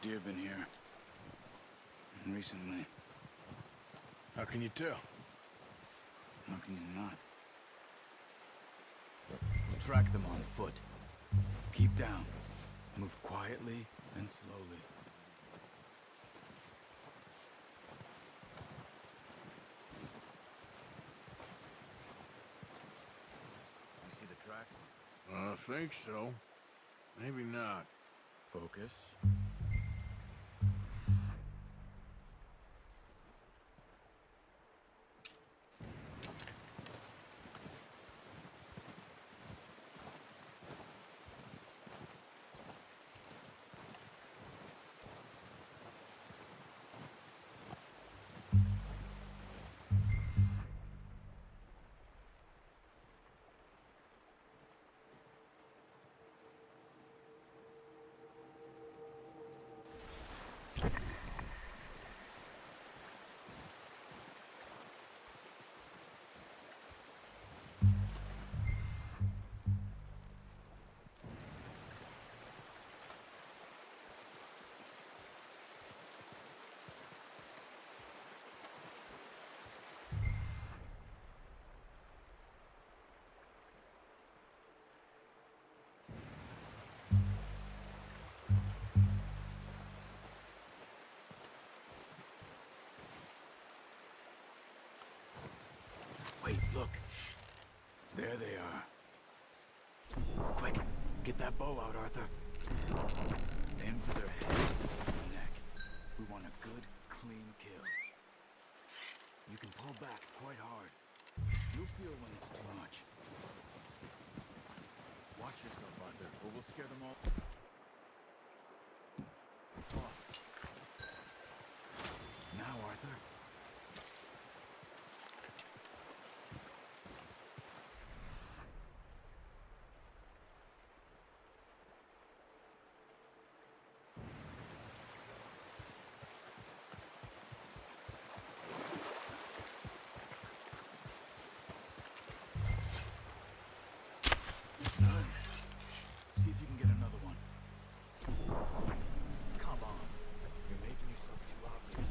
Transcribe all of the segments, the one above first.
deer been here? Recently. How can you tell? How can you not? We'll track them on foot. Keep down. Move quietly and slowly. You see the tracks? I think so. Maybe not. Focus. Wait, look. There they are. Quick, get that bow out, Arthur. Aim for their head and neck. We want a good, clean kill. You can pull back quite hard. You'll feel when it's too much. Watch yourself, Arthur, or we'll scare them all off. Now, Arthur. See if you can get another one. Come on. You're making yourself too obvious.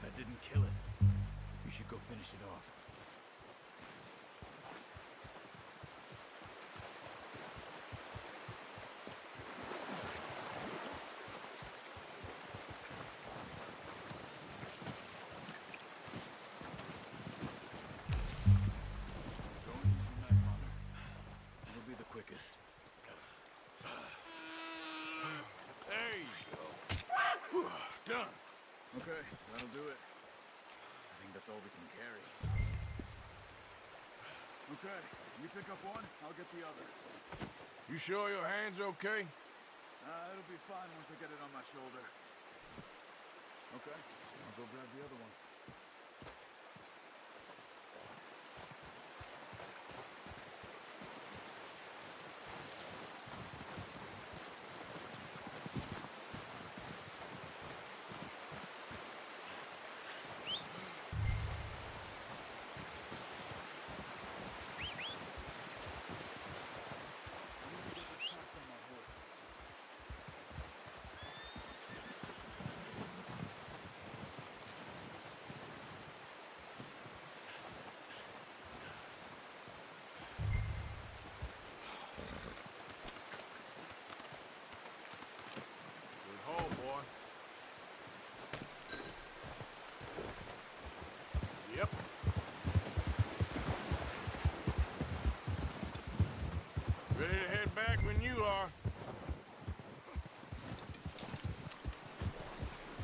That didn't kill it. You should go finish it off. Go and use your knife on her. It'll be the quickest. There you go. Done. Okay, that'll do it. I think that's all we can carry. Okay, you pick up one, I'll get the other. You sure your hand's okay? It'll be fine once I get it on my shoulder. Okay, I'll go grab the other one.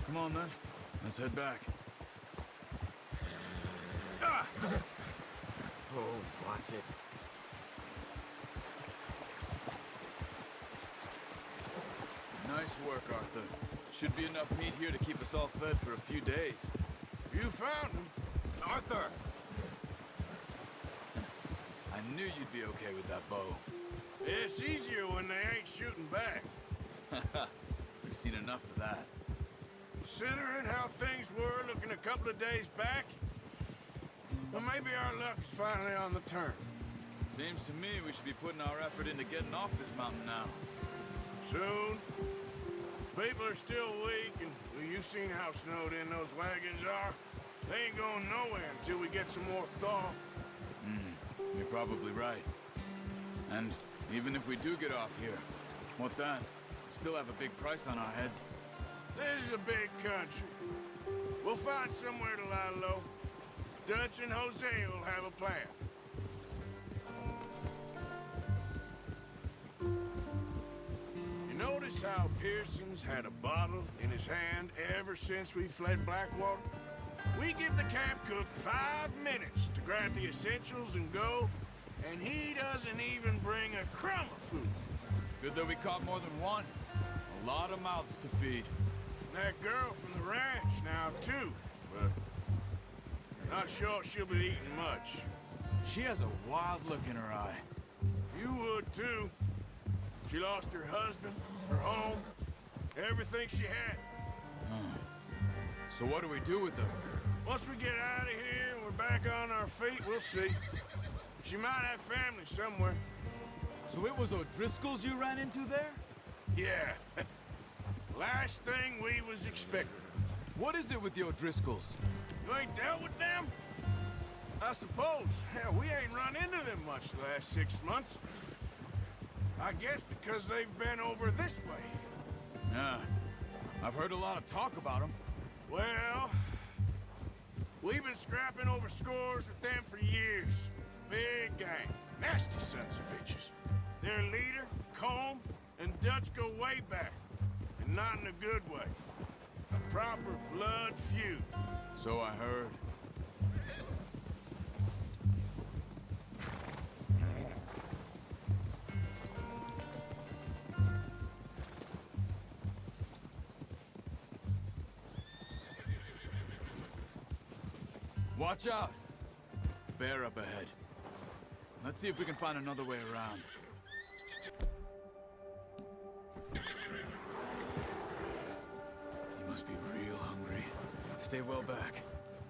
Come on then. Let's head back. Ah! Oh, watch it. Nice work, Arthur. Should be enough meat here to keep us all fed for a few days. You found him. Arthur! I knew you'd be okay with that bow. It's easier when they ain't shooting back. We've seen enough of that. Considering how things were looking a couple of days back, well, maybe our luck's finally on the turn. Seems to me we should be putting our effort into getting off this mountain now. Soon. People are still weak, and well, you've seen how snowed in those wagons are. They ain't going nowhere until we get some more thaw. You're probably right. And even if we do get off here, what then? We still have a big price on our heads. This is a big country. We'll find somewhere to lie low. Dutch and Jose will have a plan. You notice how Pearson's had a bottle in his hand ever since we fled Blackwater? We give the camp cook 5 minutes to grab the essentials and go, and he doesn't even bring a crumb of food. Good that we caught more than one. A lot of mouths to feed. That girl from the ranch now, too, but not sure she'll be eating much. She has a wild look in her eye. You would, too. She lost her husband, her home, everything she had. So what do we do with her? Once we get out of here and we're back on our feet, we'll see. She might have family somewhere. So it was O'Driscoll's you ran into there? Yeah. Last thing we was expecting. What is it with the O'Driscolls? You ain't dealt with them? I suppose. Hell, we ain't run into them much the last 6 months. I guess because they've been over this way. Yeah. I've heard a lot of talk about them. Well, we've been scrapping over scores with them for years. Big gang. Nasty sons of bitches. Their leader, Colm, and Dutch go way back. And not in a good way. A proper blood feud. So I heard. Watch out! Bear up ahead. Let's see if we can find another way around. You must be real hungry. Stay well back.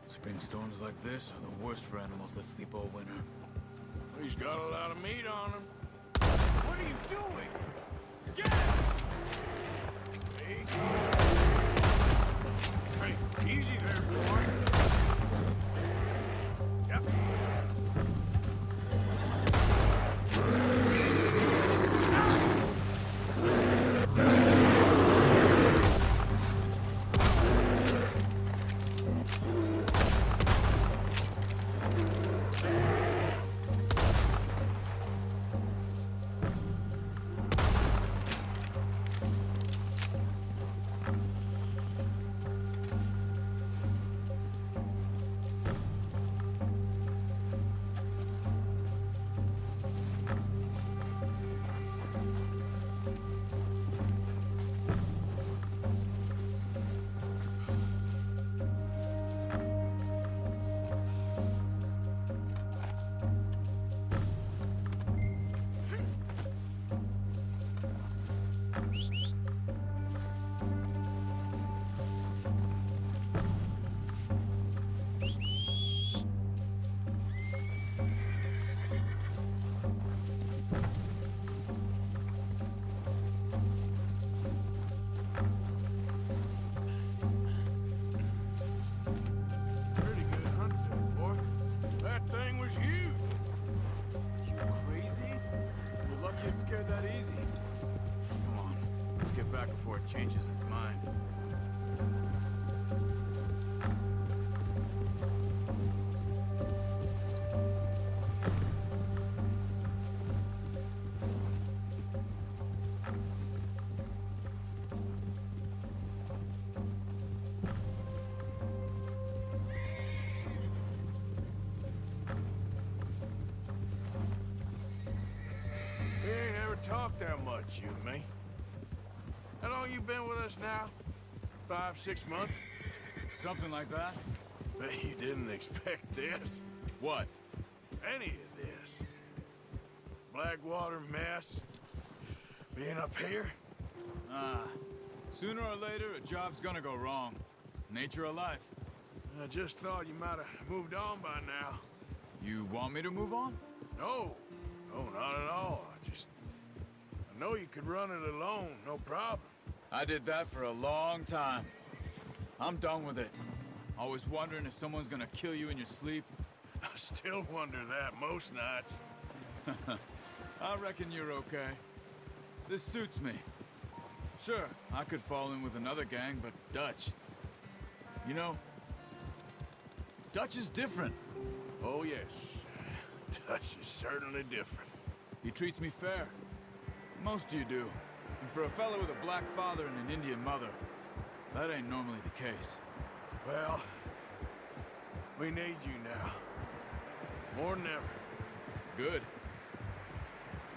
Spring storms like this are the worst for animals that sleep all winter. He's got a lot of meat on him. What are you doing? Get Hey, easy there, boy. Yep. Pretty good hunt there, boy. That thing was huge. You crazy? We're lucky it scared that easy. Come on, let's get back before it changes its mind. much, you and me. How long you been with us now? 5, 6 months? Something like that? Bet you didn't expect this. What? Any of this. Blackwater mess. Being up here? Sooner or later, a job's gonna go wrong. Nature of life. I just thought you might have moved on by now. You want me to move on? No. No, not at all. I know you could run it alone, no problem. I did that for a long time. I'm done with it. Always wondering if someone's gonna kill you in your sleep. I still wonder that most nights. I reckon you're okay. This suits me. Sure, I could fall in with another gang, but Dutch... You know, Dutch is different. Oh, yes. Dutch is certainly different. He treats me fair. Most of you do. And for a fella with a black father and an Indian mother, that ain't normally the case. Well, we need you now. More than ever. Good.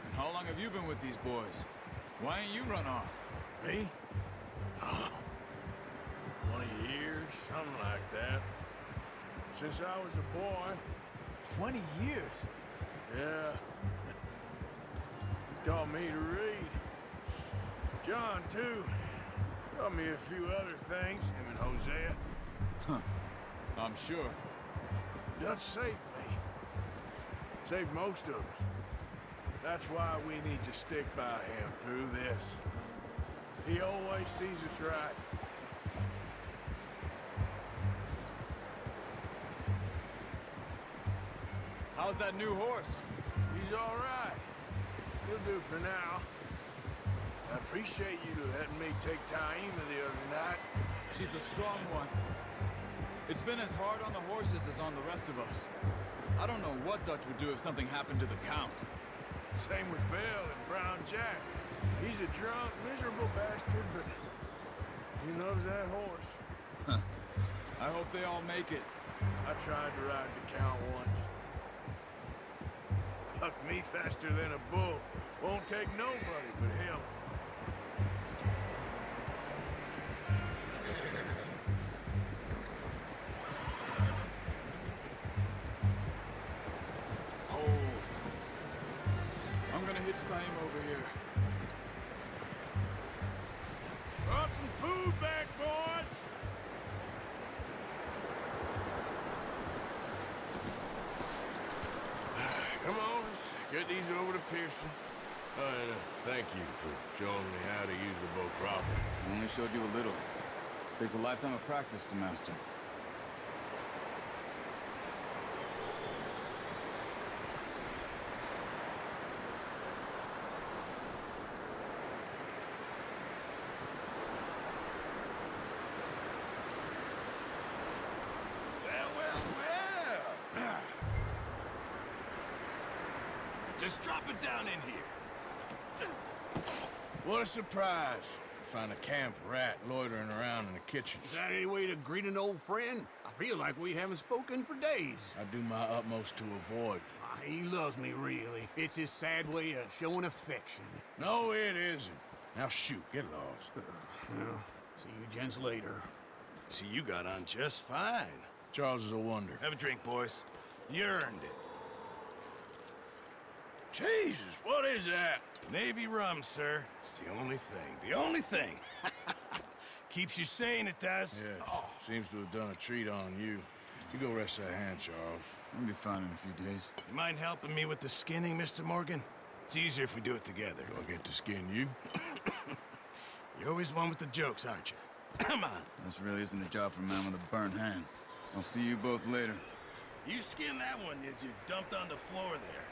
And how long have you been with these boys? Why ain't you run off? Me? Oh, 20 years, something like that. Since I was a boy. 20 years? Yeah. He taught me to read. John, too. Taught me a few other things, him and Hosea. Huh. I'm sure. Dutch saved me. Saved most of us. That's why we need to stick by him through this. He always sees us right. How's that new horse? He's all right. He'll do for now. I appreciate you letting me take Taima the other night. She's a strong one. It's been as hard on the horses as on the rest of us. I don't know what Dutch would do if something happened to the Count. Same with Bill and Brown Jack. He's a drunk, miserable bastard, but he loves that horse. Huh. I hope they all make it. I tried to ride the Count once. Bucked me faster than a bull. Won't take nobody but him. I'm gonna hitch Taim over here. Brought some food back, boys! Come on, let's get these over to Pearson. And thank you for showing me how to use the boat properly. I only showed you a little. Takes a lifetime of practice to master. Well. Just drop it down in here. What a surprise. Find a camp rat loitering around in the kitchen. Is that any way to greet an old friend? I feel like we haven't spoken for days. I do my utmost to avoid. He loves me, really. It's his sad way of showing affection. No, it isn't. Now shoot, get lost. Well, see you gents later. See, you got on just fine. Charles is a wonder. Have a drink, boys. You earned it. Jesus, what is that? Navy rum, sir. It's the only thing. The only thing. Keeps you sane, it does. Yes, seems to have done a treat on you. You go rest that hand, Charles. I'll be fine in a few days. You mind helping me with the skinning, Mr. Morgan? It's easier if we do it together. Do I get to skin you? You're always one with the jokes, aren't you? Come on. This really isn't a job for a man with a burnt hand. I'll see you both later. You skin that one that you dumped on the floor there.